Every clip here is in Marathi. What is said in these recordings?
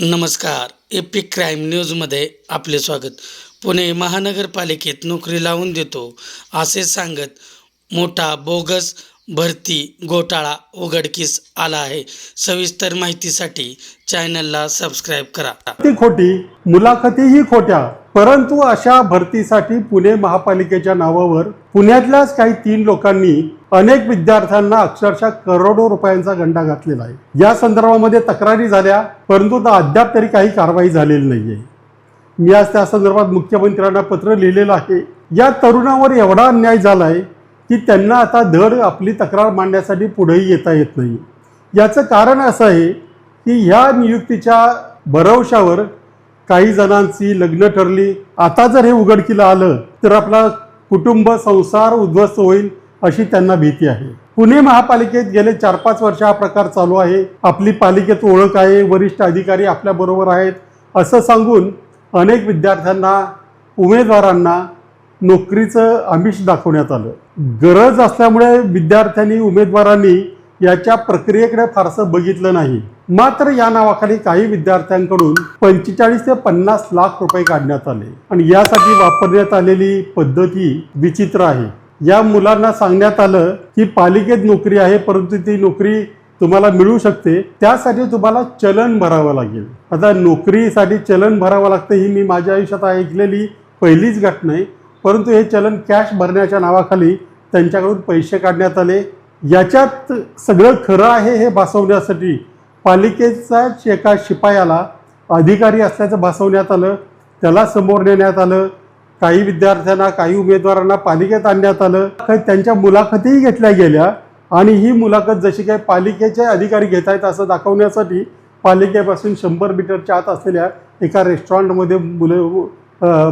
नमस्कार. एपिक क्राईम न्यूजमध्ये आपले स्वागत. पुणे महानगरपालिकेत नोकरी लावून देतो असे सांगत मोठा बोगस भरती घोटाळा उघडकीस आला आहे. सविस्तर माहितीसाठी चॅनलला सबस्क्राईब करा. ती खोटी, मुलाखतीही खोट्या, परंतु अशा भरतीसाठी पुणे महापालिकेच्या नावावर पुण्यातल्याच काही 3 लोकांनी अनेक विद्यार्थ्यांना अक्षरशः करोडो रुपयांचा गंडा घातलेला आहे. या संदर्भामध्ये तक्रारी झाल्या, परंतु अद्याप तरी काही कारवाई झालेली नाहीये. मी आज त्या संदर्भात मुख्यमंत्र्यांना पत्र लिहिलेलं आहे. या तरुणावर एवढा अन्याय झालाय की त्यांना आता धड आपली तक्रार मांडण्यासाठी पुढेही येता येत नाही. याचं कारण असं आहे की ह्या नियुक्तीच्या भरवशावर काही जणांची लग्न ठरली. आता जर हे उघडकीला आलं तर आपला कुटुंब संसार उद्ध्वस्त होईल अशी त्यांना भीती आहे. पुणे महापालिकेत गेले 4-5 वर्ष हा प्रकार चालू आहे. आपली पालिकेत ओळख आहे, वरिष्ठ अधिकारी आपल्या बरोबर आहेत असं सांगून अनेक विद्यार्थ्यांना, उमेदवारांना नोकरीचं आमिष दाखवण्यात आलं. गरज असल्यामुळे विद्यार्थ्यांनी, उमेदवारांनी याच्या प्रक्रियेकडे फारसं बघितलं नाही. मात्र या नावाखाली काही विद्यार्थ्यांकडून 45 ते 50 लाख रुपये काढण्यात आले आणि यासाठी वापरण्यात आलेली पद्धत ही विचित्र आहे. या मुलांना सांगण्यात आलं की पालिकेत नोकरी आहे, परंतु ती नोकरी तुम्हाला मिळू शकते, त्यासाठी तुम्हाला चलन भरावं लागेल. आता नोकरीसाठी चलन भरावं लागतं ही मी माझ्या आयुष्यात ऐकलेली पहिलीच घटना आहे. परंतु हे चलन कॅश भरण्याच्या नावाखाली त्यांच्याकडून पैसे काढण्यात आले. याच्यात सगळं खरं आहे हे भासवण्यासाठी पालिकेचाच एका शिपायाला अधिकारी असल्याचं भासवण्यात आलं. त्याला समोर नेण्यात आलं. काही विद्यार्थ्यांना, काही उमेदवारांना पालिकेत आणण्यात आलं. त्यांच्या मुलाखतीही घेतल्या गेल्या आणि ही मुलाखत जशी काही पालिकेचे अधिकारी घेत आहेत असं दाखवण्यासाठी पालिकेपासून 100 मीटरच्या आत असलेल्या एका रेस्टॉरंटमध्ये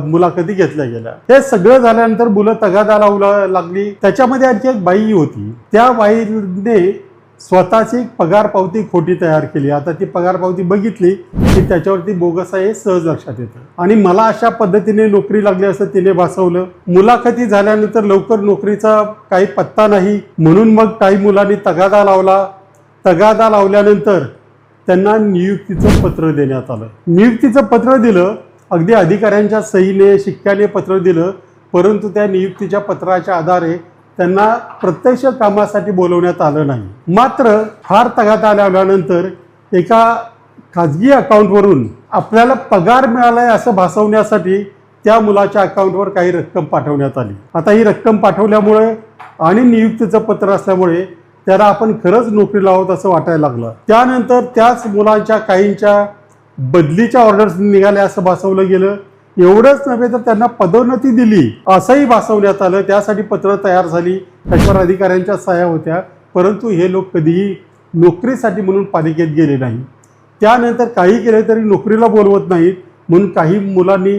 मुलाखती घेतल्या गेल्या. हे सगळं झाल्यानंतर मुलं तगादा लावू लागली. त्याच्यामध्ये आणखी एक बाई होती. त्या बाईने स्वतःची पगार पावती खोटी तयार केली. आता ती पगार पावती बघितली की त्याच्यावरती बोगस आहे हे सहज लक्षात येतं. आणि मला अशा पद्धतीने नोकरी लागली असं तिने भासवलं. मुलाखती झाल्यानंतर लवकर नोकरीचा काही पत्ता नाही म्हणून मग काही मुलांनी तगादा लावला. तगादा लावल्यानंतर त्यांना नियुक्तीचं पत्र देण्यात आलं. नियुक्तीचं पत्र दिलं, अगदी अधिकाऱ्यांच्या सहीने, शिक्क्याने पत्र दिलं, परंतु त्या नियुक्तीच्या पत्राच्या आधारे त्यांना प्रत्यक्ष कामासाठी बोलवण्यात आलं नाही. मात्र फार तगादा आल्यानंतर एका खाजगी अकाउंटवरून आपल्याला पगार मिळालाय असं भासवण्यासाठी त्या मुलाच्या अकाउंटवर काही रक्कम पाठवण्यात आली. आता ही रक्कम पाठवल्यामुळे आणि नियुक्तीचं पत्र असल्यामुळे त्याला आपण खरंच नोकरीला आहोत असं वाटायला लागलं. त्यानंतर त्याच मुलांच्या काहींच्या बदलीच्या ऑर्डर्स निघाल्या असं भासवलं गेलं. एवढंच नव्हे तर त्यांना पदोन्नती दिली असंही भासवण्यात आलं. त्यासाठी पत्र तयार झाली, त्याच्यावर अधिकाऱ्यांच्या सह्या होत्या, परंतु हे लोक कधीही नोकरीसाठी म्हणून पालिकेत गेले नाही. त्यानंतर काही केले तरी नोकरीला बोलवत नाहीत म्हणून काही मुलांनी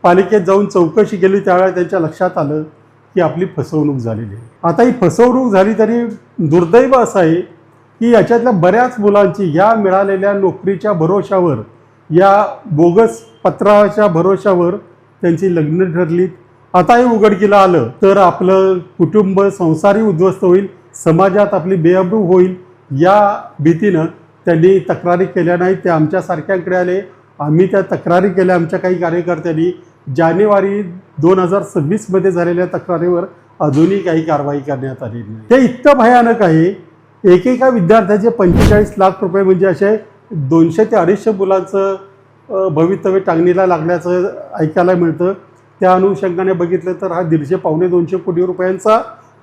पालिकेत जाऊन चौकशी केली. त्यावेळेला त्यांच्या लक्षात आलं की आपली फसवणूक झालेली आहे. आता ही फसवणूक झाली तरी दुर्दैव असं आहे की याच्यातल्या बऱ्याच मुलांची या मिळालेल्या नोकरीच्या भरोशावर, या बोगस पत्राच्या भरोशावर त्यांची लग्न ठरली. आता हे उघडकीला आलं तर आपलं कुटुंब, संसारही उद्ध्वस्त होईल, समाजात आपली बेअब्रू होईल. या भीतीनं त्यांनी तक्रारी केल्या नाहीत. ते आमच्यासारख्यांकडे आले. आम्ही त्या तक्रारी केल्या. आमच्या काही कार्यकर्त्यांनी जानेवारी 2026 मध्ये झालेल्या तक्रारीवर अजूनही काही कारवाई करण्यात आली नाही. हे इतकं भयानक आहे. एकेका विद्यार्थ्याचे 45 लाख रुपये म्हणजे असे 200 ते 250 मुलांचं भवितव्य टांगणीला लागल्याचं ऐकायला मिळतं. त्या अनुषंगाने बघितलं तर हा 150-200 कोटी रुपयांचा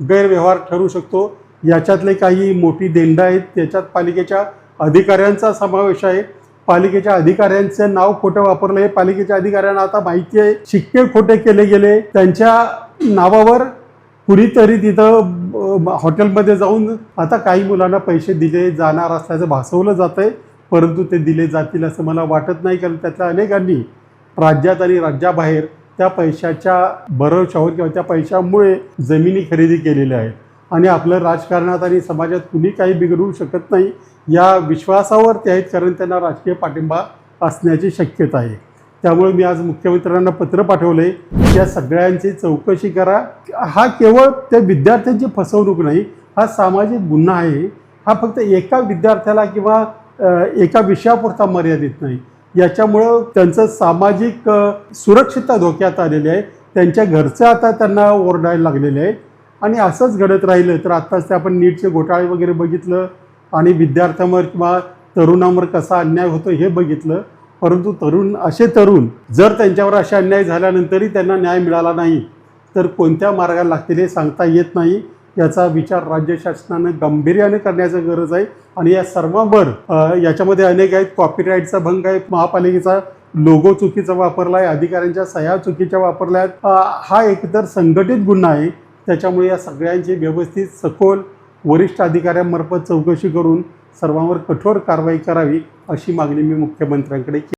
गैरव्यवहार ठरू शकतो. याच्यातले काही मोठी देणं आहेत, त्याच्यात पालिकेच्या अधिकाऱ्यांचा समावेश आहे. पालिकेच्या अधिकाऱ्यांचं नाव खोटं वापरलं हे पालिकेच्या अधिकाऱ्यांना आता माहिती आहे. शिक्के खोटे केले गेले. त्यांच्या नावावर कुणीतरी तिथं हॉटेलमध्ये जाऊन आता काही मुलांना पैसे दिले जाणार असल्याचं भासवलं जातंय, परंतु ते दिले जातील असं मला वाटत नाही. कारण त्यातल्या अनेकांनी राज्यात आणि राज्याबाहेर त्या पैशाच्या भरवशावर किंवा त्या पैशामुळे जमिनी खरेदी केलेल्या आहेत आणि आपलं राजकारणात आणि समाजात कुणी काही बिघडवू शकत नाही या विश्वासावर ते आहेत, कारण त्यांना राजकीय पाठिंबा असण्याची शक्यता आहे. त्यामुळे मी आज मुख्यमंत्र्यांना पत्र पाठवले की या सगळ्यांची चौकशी करा. हा केवळ त्या विद्यार्थ्यांची फसवणूक नाही, हा सामाजिक गुन्हा आहे. हा फक्त एका विद्यार्थ्याला किंवा एका विषयापुरता मर्यादित नाही. याच्यामुळं त्यांचं सामाजिक सुरक्षितता धोक्यात आलेली आहे. त्यांच्या घरचे आता त्यांना ओरडायला लागलेले आहे आणि असंच घडत राहिलं तर आत्ताच ते आपण नीटचे घोटाळे वगैरे बघितलं आणि विद्यार्थ्यांवर किंवा तरुणांवर कसा अन्याय होतो हे बघितलं. परंतु असे तरुण जर त्यांच्यावर असे अन्याय झाल्यानंतरही त्यांना न्याय मिळाला नाही तर कोणत्या मार्गाला लागतील हे सांगता येत नाही. याचा विचार राज्य शासनानं गांभीर्याने करण्याची गरज आहे आणि या सर्वांवर याच्यामध्ये अनेक आहेत. कॉपीराईटचा भंग आहे, महापालिकेचा लोगो चुकीचा वापरला आहे, अधिकाऱ्यांच्या सह्या चुकीच्या वापरल्या आहेत. हा एकतर संघटित गुन्हा आहे. त्याच्यामुळे या सगळ्यांची व्यवस्थित सखोल वरिष्ठ अधिकाऱ्यांमार्फत चौकशी करून सर्वांवर कठोर कारवाई करावी अशी मागणी मी मुख्यमंत्र्यांकडे केली.